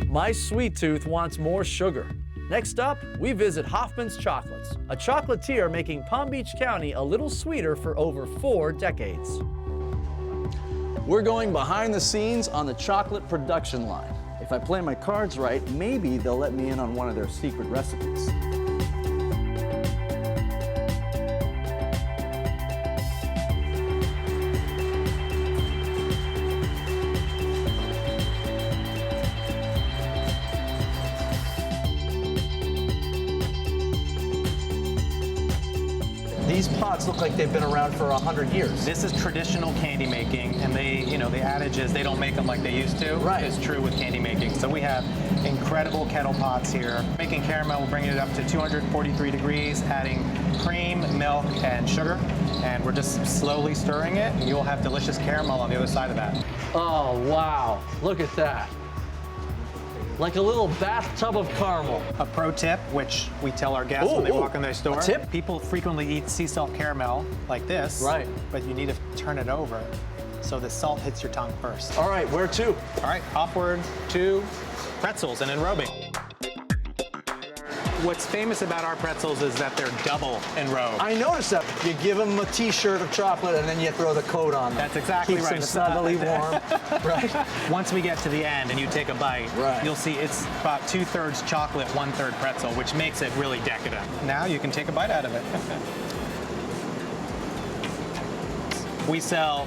My sweet tooth wants more sugar. Next up, we visit Hoffman's Chocolates, a chocolatier making Palm Beach County a little sweeter for over 4 decades. We're going behind the scenes on the chocolate production line. If I play my cards right, maybe they'll let me in on one of their secret recipes. These pots look like they've been around for 100 years. This is traditional candy making, and the adage is they don't make them like they used to. Right. It's true with candy making. So we have incredible kettle pots here. Making caramel, we're bringing it up to 243 degrees, adding cream, milk, and sugar, and we're just slowly stirring it, and you'll have delicious caramel on the other side of that. Oh, wow. Look at that. Like a little bathtub of caramel. A pro tip, which we tell our guests when they walk in their store. A tip? People frequently eat sea salt caramel like this. Right. But you need to turn it over so the salt hits your tongue first. All right, where to? All right, offward to pretzels and enrobing. What's famous about our pretzels is that they're double enrobed. I noticed that. You give them a t-shirt of chocolate and then you throw the coat on them. That's exactly right. Keeps them snugly warm. Right. Once we get to the end and you take a bite, right, you'll see it's about 2/3 chocolate, 1/3 pretzel, which makes it really decadent. Now you can take a bite out of it. We sell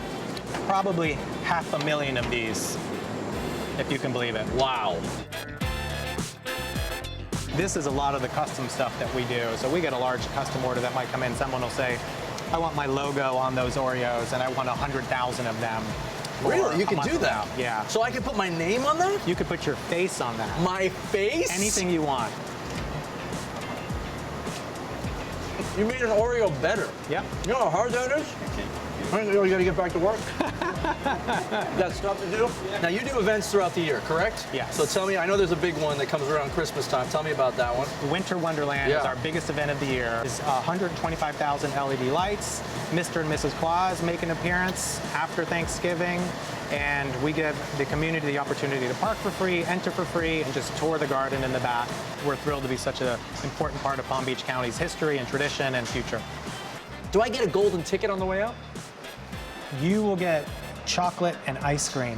probably 500,000 of these, if you can believe it. Wow. This is a lot of the custom stuff that we do. So we get a large custom order that might come in. Someone will say, I want my logo on those Oreos and I want 100,000 of them. Really? You can do that? Yeah. So I can put my name on that? You could put your face on that. My face? Anything you want. You made an Oreo better. Yep. You know how hard that is? You gotta get back to work. Got stuff to do? Yeah. Now you do events throughout the year, correct? Yes. So tell me, I know there's a big one that comes around Christmas time. Tell me about that one. Winter Wonderland is our biggest event of the year. It's 125,000 LED lights. Mr. and Mrs. Claus make an appearance after Thanksgiving, and we give the community the opportunity to park for free, enter for free, and just tour the garden in the back. We're thrilled to be such an important part of Palm Beach County's history and tradition and future. Do I get a golden ticket on the way out? You will get chocolate and ice cream